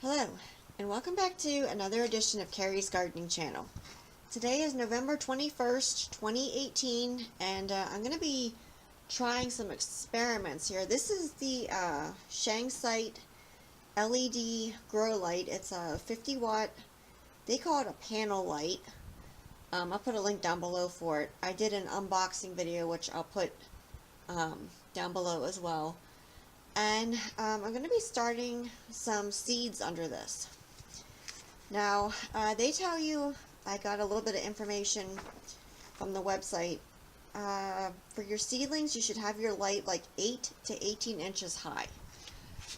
Hello, and welcome back to another edition of Carrie's Gardening Channel. Today is November 21st, 2018, and I'm going to be trying some experiments here. This is the shengsite LED grow light. It's a 50 watt, they call it a panel light. I'll put a link down below for it. I did an unboxing video, which I'll put down below as well. And I'm going to be starting some seeds under this. Now, they tell you, I got a little bit of information from the website. For your seedlings, you should have your light like 8 to 18 inches high.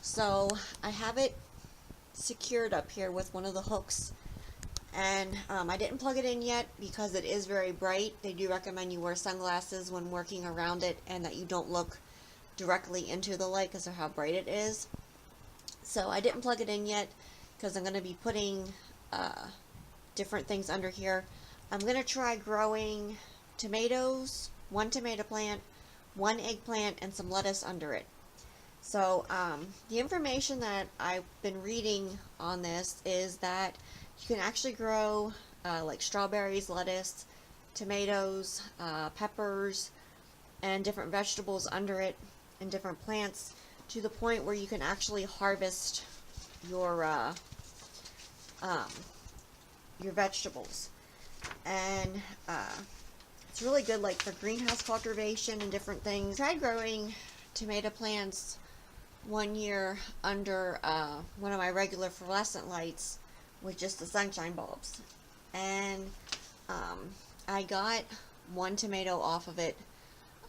So, I have it secured up here with one of the hooks. And I didn't plug it in yet because it is very bright. They do recommend you wear sunglasses when working around it and that you don't look directly into the light because of how bright it is. So I didn't plug it in yet because I'm going to be putting different things under here. I'm going to try growing tomatoes, one tomato plant, one eggplant, and some lettuce under it. So the information that I've been reading on this is that you can actually grow like strawberries, lettuce, tomatoes, peppers, and different vegetables under it, and different plants, to the point where you can actually harvest your vegetables. And it's really good like for greenhouse cultivation and different things. I tried growing tomato plants one year under one of my regular fluorescent lights with just the sunshine bulbs, and I got one tomato off of it.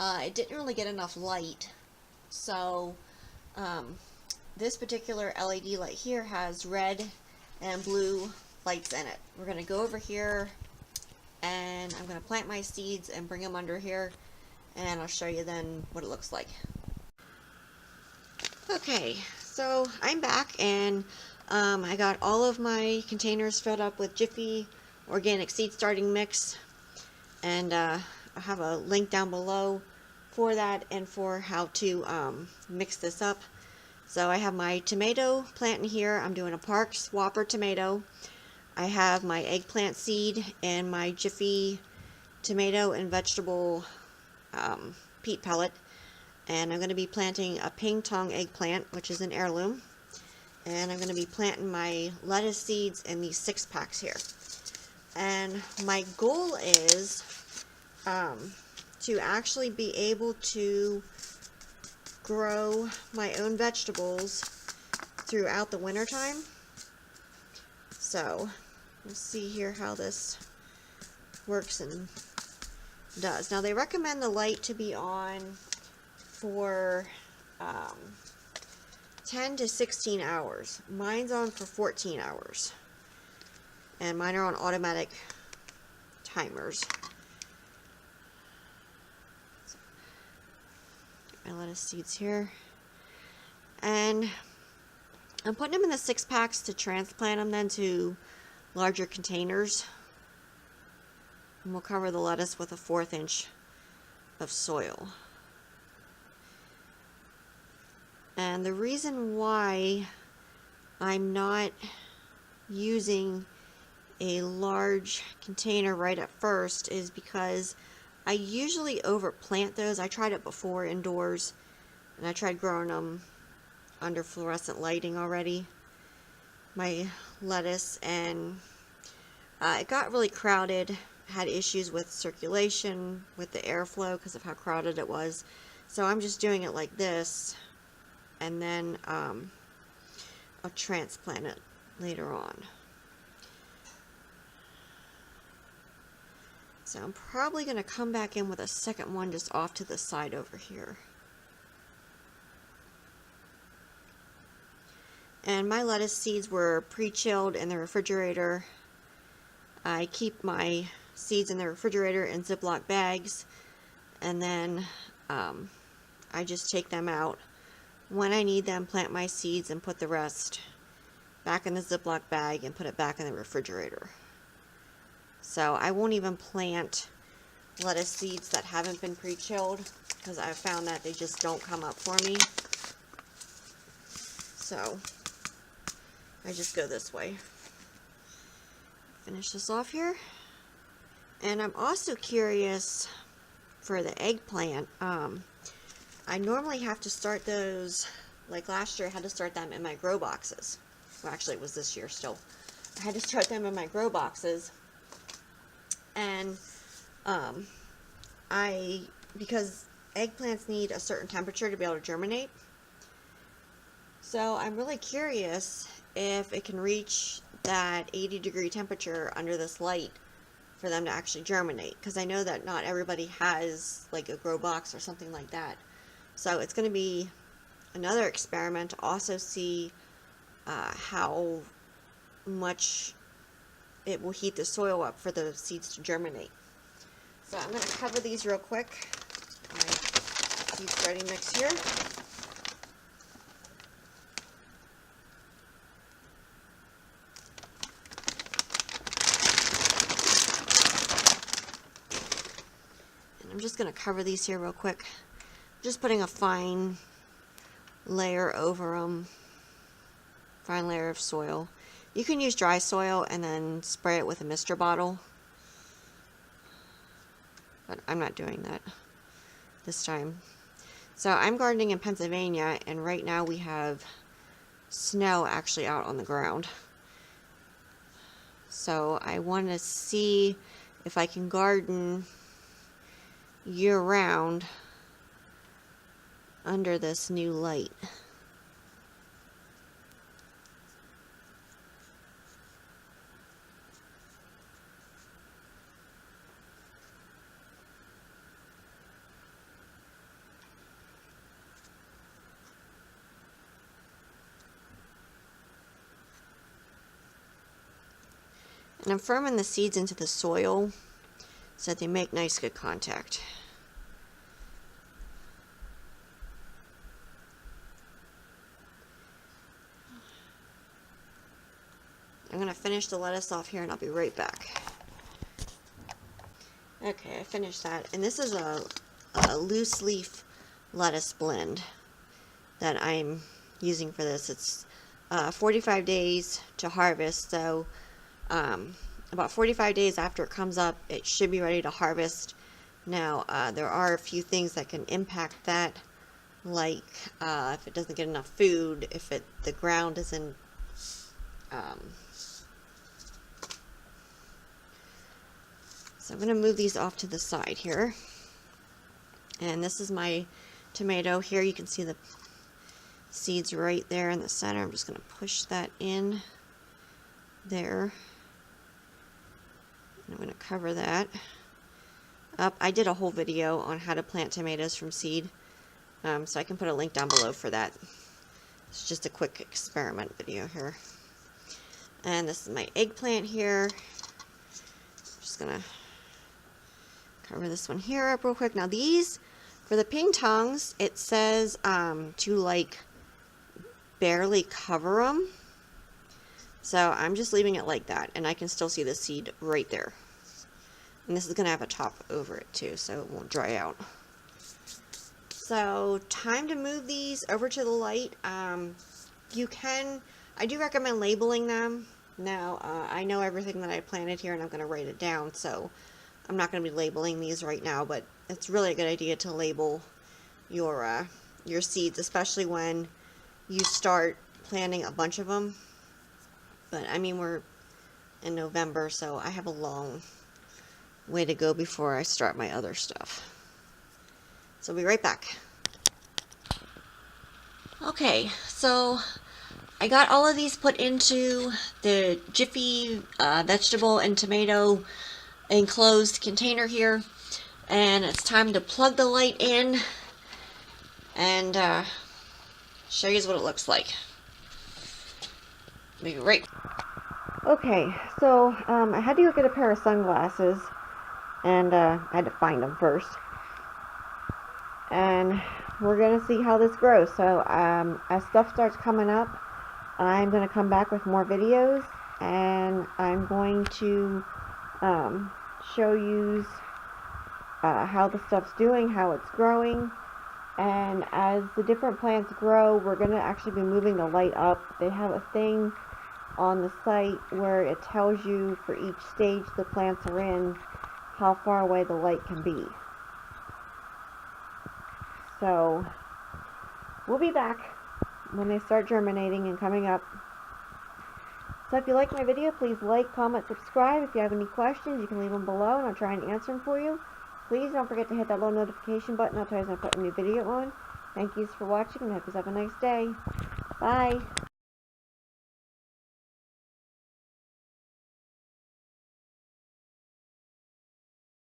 It didn't really get enough light, so this particular LED light here has red and blue lights in it. We're going to go over here and I'm going to plant my seeds and bring them under here, and I'll show you then what it looks like. Okay, so I'm back, and I got all of my containers filled up with Jiffy organic seed starting mix, and I have a link down below for that and for how to mix this up. So I have my tomato plant in here. I'm doing a Parks Whopper tomato. I have my eggplant seed and my Jiffy tomato and vegetable peat pellet, and I'm going to be planting a ping tong eggplant, which is an heirloom, and I'm going to be planting my lettuce seeds in these 6-packs here. And my goal is to actually be able to grow my own vegetables throughout the winter time. So let's see here how this works and does. Now they recommend the light to be on for 10 to 16 hours. Mine's on for 14 hours. And mine are on automatic timers. My lettuce seeds here, and I'm putting them in the 6-packs to transplant them then to larger containers, and we'll cover the lettuce with a 1/4 inch of soil. And the reason why I'm not using a large container right at first is because I usually overplant those. I tried it before indoors, and I tried growing them under fluorescent lighting already, my lettuce, and it got really crowded, had issues with circulation, with the airflow because of how crowded it was. So I'm just doing it like this, and then I'll transplant it later on. So I'm probably going to come back in with a second one just off to the side over here. And my lettuce seeds were pre-chilled in the refrigerator. I keep my seeds in the refrigerator in Ziploc bags, and then I just take them out when I need them, plant my seeds, and put the rest back in the Ziploc bag and put it back in the refrigerator. So I won't even plant lettuce seeds that haven't been pre-chilled because I've found that they just don't come up for me. So I just go this way. Finish this off here. And I'm also curious for the eggplant. I normally have to start those, like last year I had to start them in my grow boxes. Well, actually it was this year still. I had to start them in my grow boxes. And because eggplants need a certain temperature to be able to germinate. So I'm really curious if it can reach that 80-degree temperature under this light for them to actually germinate, because I know that not everybody has like a grow box or something like that. So it's going to be another experiment to also see how much it will heat the soil up for the seeds to germinate. So I'm going to cover these real quick. My seed starting mix here. I'm just going to cover these here real quick. Just putting a fine layer over them. Fine layer of soil. You can use dry soil and then spray it with a mister bottle. But I'm not doing that this time. So I'm gardening in Pennsylvania, and right now we have snow actually out on the ground. So I want to see if I can garden year-round under this new light. And I'm firming the seeds into the soil so that they make nice good contact. I'm going to finish the lettuce off here and I'll be right back. Okay, I finished that. And this is a loose leaf lettuce blend that I'm using for this. It's 45 days to harvest, so about 45 days after it comes up, it should be ready to harvest. Now, there are a few things that can impact that, like if it doesn't get enough food, if the ground isn't so I'm going to move these off to the side here. And this is my tomato. Here you can see the seeds right there in the center. I'm just going to push that in there. And I'm going to cover that up. I did a whole video on how to plant tomatoes from seed. So I can put a link down below for that. It's just a quick experiment video here. And this is my eggplant here. I'm just going to cover this one here up real quick. Now these, for the ping tongs, it says to like barely cover them. So I'm just leaving it like that, and I can still see the seed right there. And this is going to have a top over it too, so it won't dry out. So time to move these over to the light. I do recommend labeling them. Now, I know everything that I planted here and I'm going to write it down, so I'm not going to be labeling these right now, but it's really a good idea to label your seeds, especially when you start planting a bunch of them. But I mean, we're in November, so I have a long way to go before I start my other stuff. So I'll be right back. Okay, so I got all of these put into the Jiffy vegetable and tomato enclosed container here, and it's time to plug the light in and show you what it looks like. Be right. Okay, so I had to go get a pair of sunglasses, and I had to find them first. And we're gonna see how this grows. So as stuff starts coming up, I'm gonna come back with more videos, and I'm going to show you how the stuff's doing, how it's growing. And as the different plants grow, we're going to actually be moving the light up. They have a thing on the site where it tells you for each stage the plants are in how far away the light can be. So we'll be back when they start germinating and coming up. So if you like my video, please like, comment, subscribe. If you have any questions, you can leave them below and I'll try and answer them for you. Please don't forget to hit that little notification button. I'll tell you when I put a new video on. Thank you for watching and hope you have a nice day. Bye.